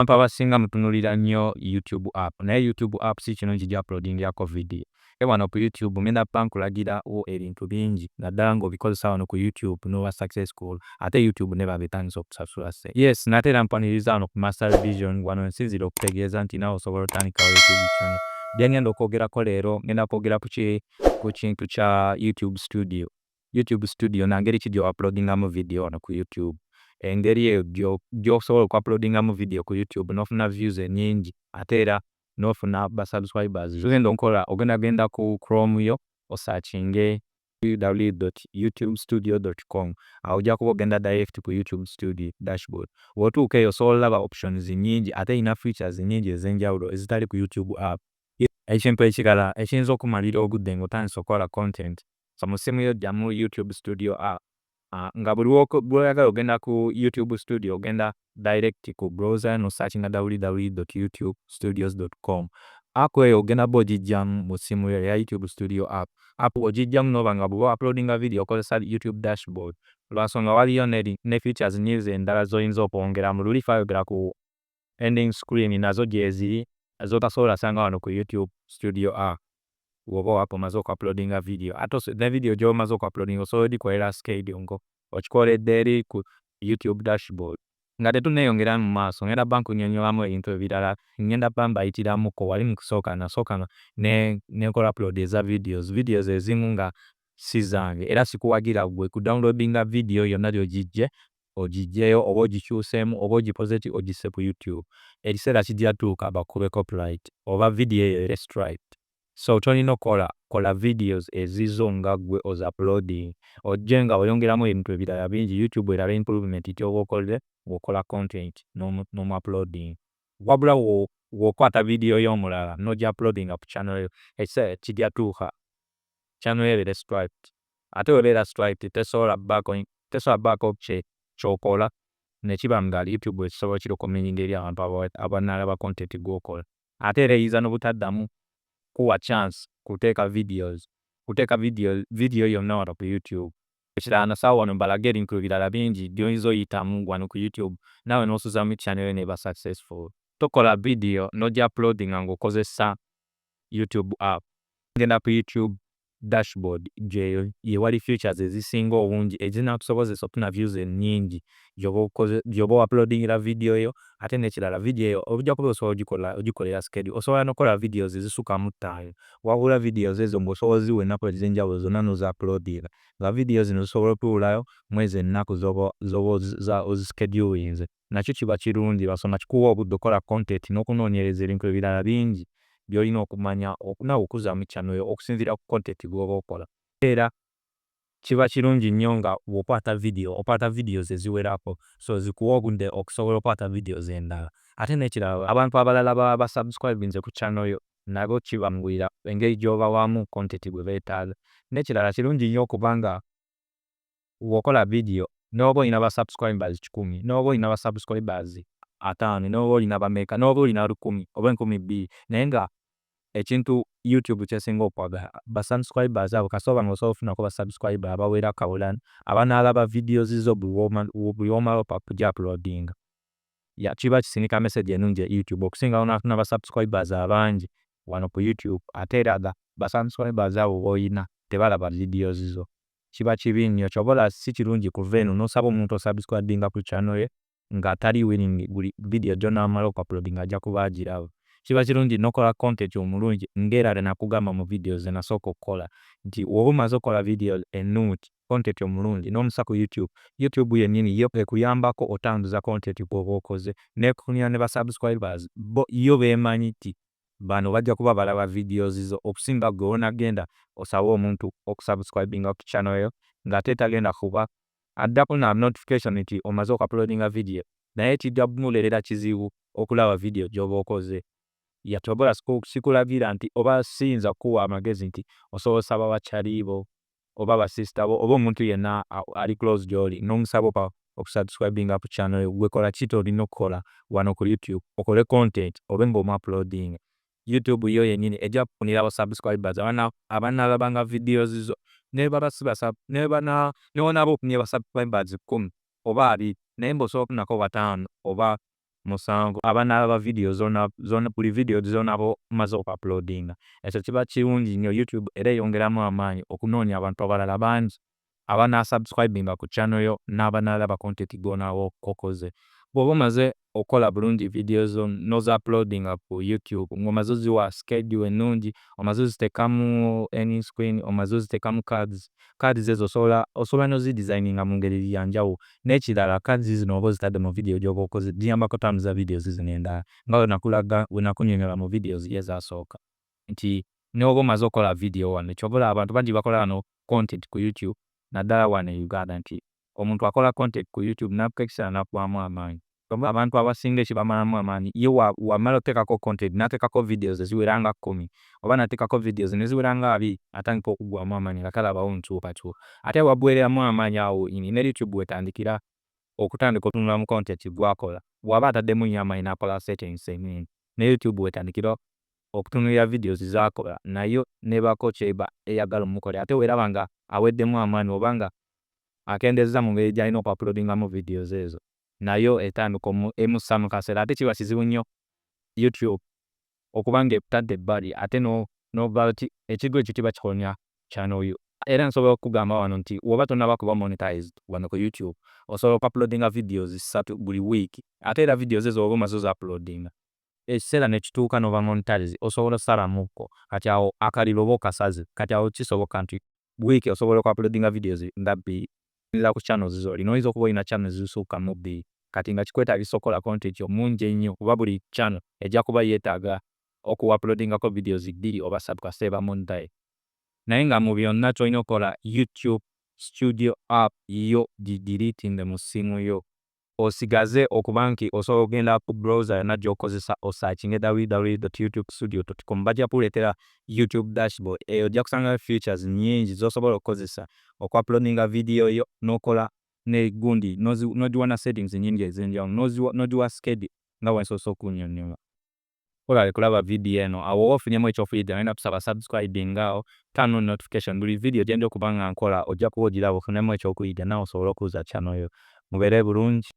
Abantu abasinga mutunuulira nnyo YouTube app, naye YouTube app si kirungi gya uploadingako video. Wano ku YouTube ngenda kuba nkulagirawo ebintu bingi naddala ng'obikozesa wano ku YouTube n'oba successful, ate YouTube ne babetandisa okusasula ssente. Yes, nate era mpaniriza wano ku Master Vision, wano nsinzira okutegeeza nti naawe osobola otandikawo YouTube channel. Bye ngenda okwogerako leero, ngenda kwogera ku kintu kya YouTube Studio. YouTube Studio na ngeri ki gy'ouploadingamu video wano ku YouTube. Engeri eyo gy'osobola okuuploadingamu video ku YouTube n'ofuna views ennyingi ate era n'ofuna subscribers. Ogenda genda ku Chrome yo osearchinge www.youtubestudio.com. Aho ojja kuba ogenda direct ku YouTube Studio dashboard. Bw'otuuka eyo osobola olaba options nnyingi ate ina features nnyingi ez'enjawulo ezitali ku YouTube app. Ekintu ekirala ekiyinza okumalira obudde ng'otandise okukola content, mu ssimu yo ddyamu YouTube Studio app. Nga buli lw'oyagala ogenda ku YouTube Studio ogenda direct ku browser n'osearchinga www.youtubestudios.com. App eyo ogenda bba ogiggyamu mu ssimu yo ya YouTube Studio app. App ogiggyamu n'oba nga bw'oba uploadinga video okozesa YouTube dashboard, lwansonga waliyo ne features nnyingi endala z'oyinza okwongeramu. Luli twayogera ku ending screen nazo gyeziri z'otasobola sanga wano ku YouTube Studio app bw'oba omaze okuuploadinga video. Ate ne video gy'omaze okuuploadinga osobola odikolera scale ngo okikoledde eri ku YouTube dashboard. Nga tetunneeyongera mu maaso, ngenda bba nkunnyonnyolamu ebintu ebirala, ngenda bba mbayitiramuko. Wali mu nasooka ne nkola upload eza videos ezimu nga si zange, era sikuwagira ggwe ku downloadinga video yonna ogiggyeyo oba ogikyuseemu oba ogipozeti ogisse ku YouTube. Ekiseera kijja tuuka bakube copyright oba video eyo ere strike. So ky'olina kola videos ezizo nga ggwe ozi-uploading, ojje nga oyongeramu ebintu ebirala bingi, YouTube eraba improvement gy'oba okoze bw'okola content n'omu-uploading. Wabula bw'okwata video y'omulala n'ogya uploadinga ku channel yo, ekiseera kijja tuuka channel yo ebeere striked. Ate bw'ebeera striked tesobola bbaako ky'okola ne kiba nga YouTube ekisobola kirecommendinga eri abantu abanaalaba content gw'okola. Ate era eyinza n'obutaddamu kuwa chance kuteeka video yonna wano ku YouTube. Ekirala nasaawo wano mbalage ebintu ebirala bingi by'oyinza oyitamu wano ku YouTube naawe n'osuzamu channel yo n'eba successful. Tokola video n'ogya uploadinga ng'okozesa YouTube app. Genda ku YouTube dashboard wali features ezisinga obungi ezinaakusobozesa okufuna views ennyingi gy'oba uploadingira video yo. Ate n'ekirala video eyo ojja kuba osobola ogikolera schedule, osobola n'okola videos ezisukka mu 5, wabula videos ezo ng'osobola oziwa ennaku ez'enjawulo zonna n'ozi-uploadinga, nga videos zino zisobola otuulayo mwezi ennaku z'oba ozischedulinze. Nakyo kiba kirungi lwansonga kikuwa obudde okola content n'okunoonyereza ebintu ebirala bingi by'olina okumanya naawe okuza mu channel yo okusinziira ku content gw'oba okola. Era kiba kirungi nnyo nga bw'okwata videos eziwerako, so zikuwa obudde okusobola okwata videos endala. Ate n'ekirala abantu abalala baba basubscribinze ku channel yo nabo kibanguyira engeri gy'obawamu content gwe beetaaga. N'ekirala kirungi nnyo okubanga bw'okola video n'oba olina ba subscribers 100, n'oba olina ba subscribers 5, n'oba olina bameka, n'oba olina 1000 oba 2,000, naye nga ekintu YouTube ky'esinga okwagala ba subscribers abo kasooba ng'osobola okufunako ba subscriber abawera kawulana abanaalaba videos zo buli w'omala okugya uploadinga. Kiba kisindika message ennungi YouTube okusinga n'afuna ba subscribers abangi wano ku YouTube ate era ba subscribers abo b'olina tebalaba videos zo. Kiba kibi nnyo, kyobola si kirungi kuva eno n'osaba omuntu osubscribinga ku channel ye nga tali willing buli video gy'onaamala okuuploadinga ajja kuba agiraba. Kiba kirungi n'okola content omulungi ng'era nakugamba mu videos ze nasooka okukola nti bw'oba omaze okukola video ennungi content omulungi n'omusa ku YouTube yennyini yo ekuyambako otambuza content gw'oba okoze n'ekufunira ne ba subscribers yo beemanyi nti bano bajja kuba balaba videos zo okusinga ggwe w'onagenda osabe omuntu okusubscribinga ku channel yo ng'ate tagenda kuba addako na notification nti omaze okuuploadinga video naye kijja kumuleetera kizibu okulaba video gy'oba okoze. Yatobola sikulagira nti oba siyinza kukuwa amagezi nti osobola osaba bakyali bo oba basista bo oba omuntu yenna ali close gy'oli n'omusaba okusubscribinga ku channel yo, gwe kola ki olina okukola wano ku YouTube okole content obe ng'omu-uploadinga. YouTube yo yennyini ejja kufunira aba subscribers abanaalabanga videos zo n'onaaba ofunye ba subscribers 10 oba 20 naye ng'osobola okufunako 5 oba 7 aba n'alaba video zonna buli video zonna omaze okuploadinga. Ekyo kiba kirungi nnyo. YouTube era eyongeramu amaanyi okunoonya abantu abalala bangi aba n'asubscribinga ku channel yo n'aba n'alaba content gw'onaba okoze. Bw'oba omaze okukola bulungi video zo n'ozi-uploadinga ku YouTube ng'omaze oziwa schedule ennungi, omaze oziteekamu ending screen, omaze oziteekamu cards ezo osobola n'ozidesigninga mu ngeri ya njawulo. N'ekirala cards zino oba ozitadde mu video gy'oba okoze ziyambako otambuza videos zino endala nga bwe nakunnyonnyola mu videos ye ezasooka nti n'oba omaze okukola video wano ky'ova olaba abantu bangi bakola wano content ku YouTube naddala wano e Uganda nti omuntu akola content ku YouTube n'appressure n'akubamu amaanyi. Abantu abasinga ekibamalamu amaanyi ye wamala oteekako content n'ateekako videos eziwera nga 10 oba n'ateekako videos neziwera nga 2 atandika okuggwaamu amaanyi nga talabawo nkyukakyuka. Ate bwaggweeramu amaanyi awo ne YouTube wetandikira okutandika otunulamu content gw'akola. Bw'aba ataddemu nnyo amaanyi n'akola settings ennungi ne YouTube wetandikira okutunuulira videos z'akola nayo n'ebaako ky'eba eyagala omukolera. Ate bw'eraba nga aweddemu amaanyi oba nga akendeeza mu ngeri gy'alina okuploadingamu videos ezo nayo etandika emussa mu kaseera. Ate kiba kizibu nnyo YouTube okuba ng'ekutadde ebbali ate n'oba oti ekigo ekyo kiba kikonya channel yo. Era nsobola okukugamba wano nti bw'oba tonnaba kuba monetized wano ku YouTube osobola okuploadinga videos 3 buli week ate era videos ezo bw'oba omaze ozi-uploadinga ekiseera ne kituuka n'oba monetized osobola ossalamuko kati awo akaliro oba okasaze. Kati awo kisoboka nti week osobola okuploadinga videos nga 2 ku channels z'olina. Oyinza okuba olina channels ezisukka mu 2 kati nga kikwetaagisa okukola content omungi ennyo kuba buli channel ejja kuba yeetaaga okuuploadingako videos 2 oba 3 kasita eba monetized. Naye nga mu byonna ky'olina okukola YouTube Studio app yo gideletinge mu ssimu yo osigaze okuba nti osobola okugenda ku browser yonna gy'okozesa osearchinge www.youtubestudio.com bajja kukuleetera YouTube dashboard. Eyo ojja kusangayo features nnyingi z'osobola okukozesa okuuploadinga video yo n'okola ne gundi n'ogiwa na settings nnyingi ez'enjawulo n'ogiwa schedule nga bwe nsoose okunnyonnyola. Olale kulaba video eno awo oba ofunyemu ekyofiiriddala olina kusaba subscribing awo turn on notification buli video gye nja okuba nga nkola ojja kuba ogiraba ofunemu ekyokuyiga nawe osobole okuza channel yo. Mubeere bulungi.